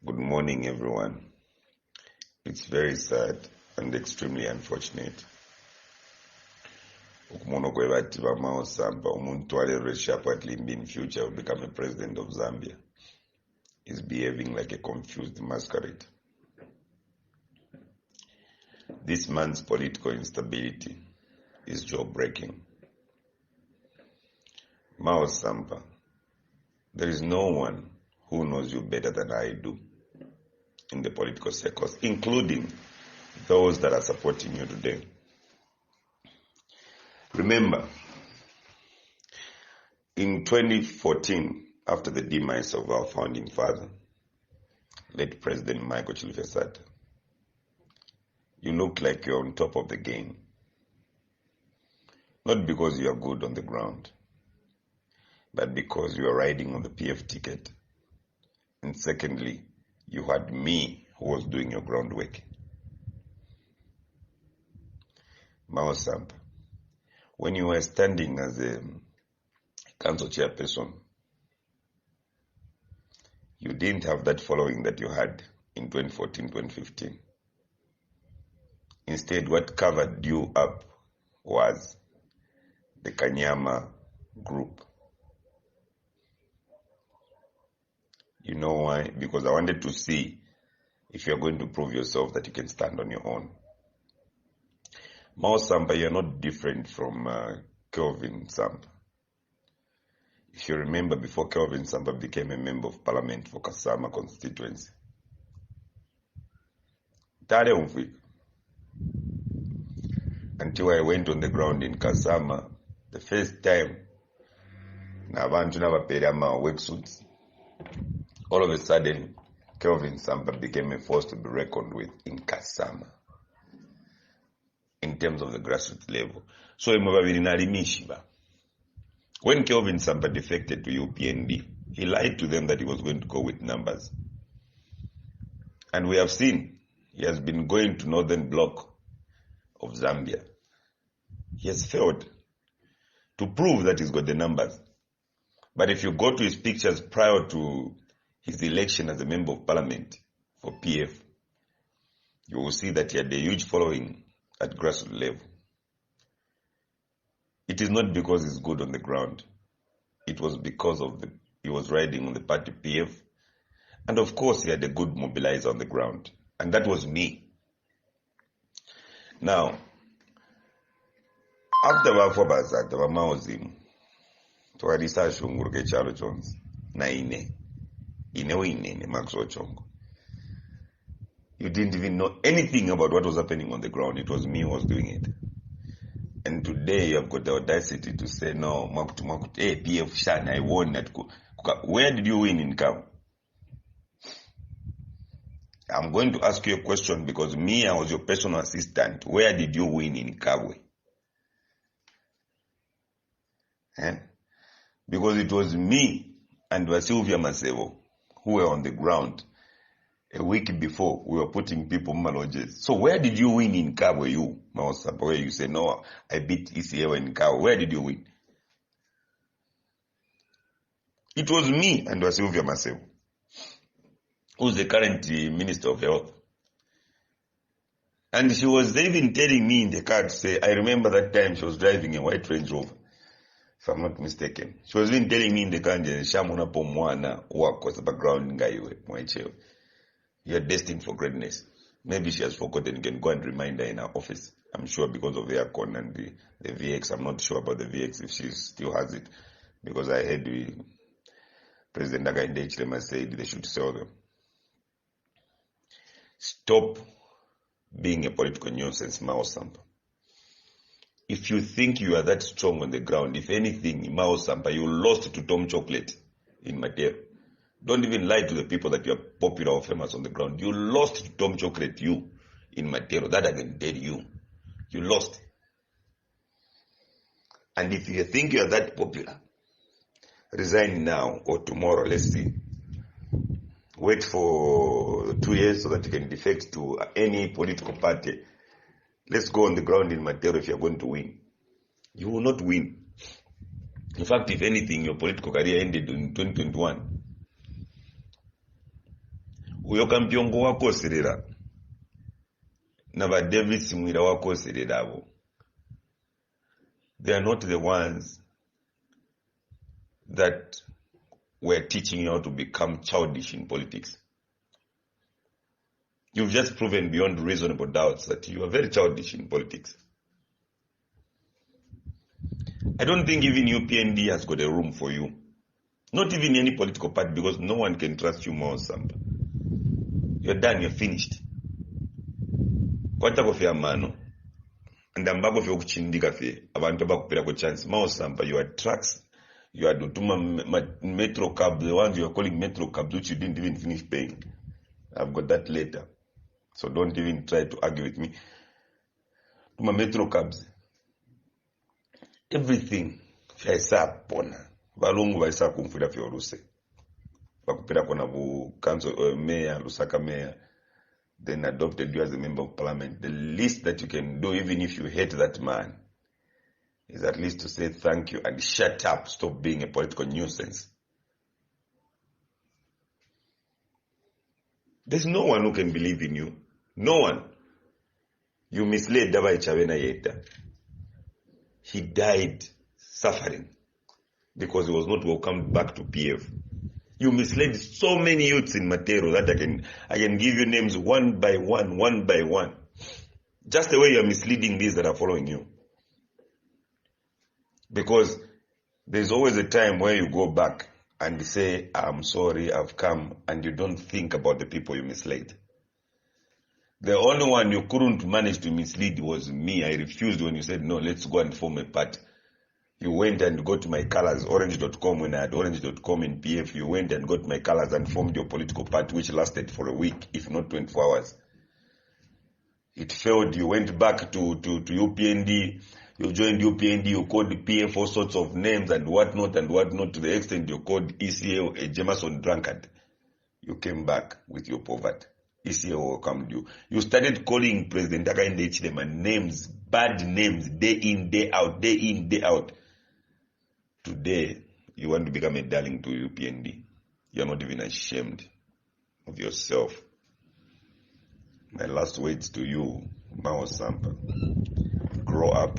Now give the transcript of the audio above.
Good morning, everyone. It's very sad and extremely unfortunate. Ukumuno kwebati ba Miles Sampa, umuntu alireshapatly in future will become a president of Zambia. Is behaving like a confused masquerade. This man's political instability is jaw-breaking. Miles Sampa, there is no one who knows you better than I do in the political circles, including those that are supporting you today. Remember, in 2014, after the demise of our founding father, late President Michael Chilufesata, you look like you're on top of the game. Not because you are good on the ground, but because you are riding on the PF ticket. And secondly, you had me who was doing your groundwork. Miles Sampa, when you were standing as a council chairperson, you didn't have that following that you had in 2014, 2015. Instead, what covered you up was the Kanyama group. You know why? Because I wanted to see if you're going to prove yourself that you can stand on your own. Miles Sampa, you're not different from Kelvin Sampa. If you remember, before Kelvin Sampa became a member of parliament for Kasama constituency, until I went on the ground in Kasama, the first time, worksuits. All of a sudden, Kelvin Sampa became a force to be reckoned with in Kasama, in terms of the grassroots level. So, when Kelvin Sampa defected to UPND, he lied to them that he was going to go with numbers. And we have seen he has been going to northern bloc of Zambia. He has failed to prove that he's got the numbers. But if you go to his pictures prior to his election as a member of parliament for PF, you will see that he had a huge following at grassroots level. It is not because he's good on the ground. It was because he was riding on the party PF. And of course, he had a good mobilizer on the ground. And that was me. Now, after Wafobazat, Wamaozim, to Arisa Shunguruke Chalo Jones, Naine, Maxwell Chongu. You didn't even know anything about what was happening on the ground. It was me who was doing it. And today you have got the audacity to say, no, hey, PF Shan, I won that. Where did you win in Kawe? I'm going to ask you a question because I was your personal assistant. Where did you win in Kawe? Because it was me and Sylvia Masevo who were on the ground a week before. We were putting people in lodges. So where did you win in Kawe, you, Miles Sampa, where you say, no, I beat ECA in Kawe? Where did you win? It was me and Sylvia Masevo, who's the current Minister of Health. And she was even telling me in the car to say, I remember that time she was driving a white Range Rover, if I'm not mistaken. She was even telling me in the car, Shamuna Pomwana, work was the background guy, you're destined for greatness. Maybe she has forgotten. You can go and remind her in her office. I'm sure because of the aircon and the VX. I'm not sure about the VX if she still has it. Because I heard President Hakainde Hichilema said they should sell them. Stop being a political nuisance, Miles Sampa. If you think you are that strong on the ground, if anything, Miles Sampa, you lost to Tom Chocolate in Matero. Don't even lie to the people that you are popular or famous on the ground. You lost to Tom Chocolate, you, in Matero. That I can tell you. You lost. And if you think you are that popular, resign now or tomorrow, let's see. Wait for 2 years so that you can defect to any political party. Let's go on the ground in Matero if you're going to win. You will not win. In fact, if anything, your political career ended in 2021. Uyo kampyongo wakoserera. Naba David Simwira wakoserera abo. They are not the ones that were teaching you how to become childish in politics. You've just proven beyond reasonable doubts that you are very childish in politics. I don't think even UPND has got a room for you. Not even any political party, because no one can trust you, Miles Sampa. You're done, you're finished. Kwata kofia mano. And ambako fya kuchindika fye. Abantu bakupira kwa chance. Miles Sampa, you had trucks. You had Utuma metro cabs, the ones you are calling metro cabs, which you didn't even finish paying. I've got that later. So don't even try to argue with me. Utuma metro cabs. Everything. Fya isa pona. Balungu baisa kumfira fya oruse. Bakupira kona bu council mayor, Lusaka mayor. Then adopted you as a member of parliament. The least that you can do, even if you hate that man, is at least to say thank you and shut up, stop being a political nuisance. There's no one who can believe in you. No one. You misled Dabai Chavena Yeta. He died suffering because he was not welcomed back to PF. You misled so many youths in Matero that I can give you names one by one. Just the way you are misleading these that are following you. Because there's always a time where you go back and say, I'm sorry, I've come, and you don't think about the people you misled. The only one you couldn't manage to mislead was me. I refused when you said, no, let's go and form a party. You went and got my colors, orange.com, when I had orange.com in PF. You went and got my colors and formed your political party, which lasted for a week, if not 24 hours. It failed. You went back to UPND. You joined UPND. You called the PF all sorts of names and whatnot, to the extent you called ECA a Jameson drunkard. You came back with your poverty. ECA welcomed you. You started calling President Hakainde Hichilema names, bad names, day in, day out. Today, you want to become a darling to UPND. You're not even ashamed of yourself. My last words to you, Miles Sampa. Grow up.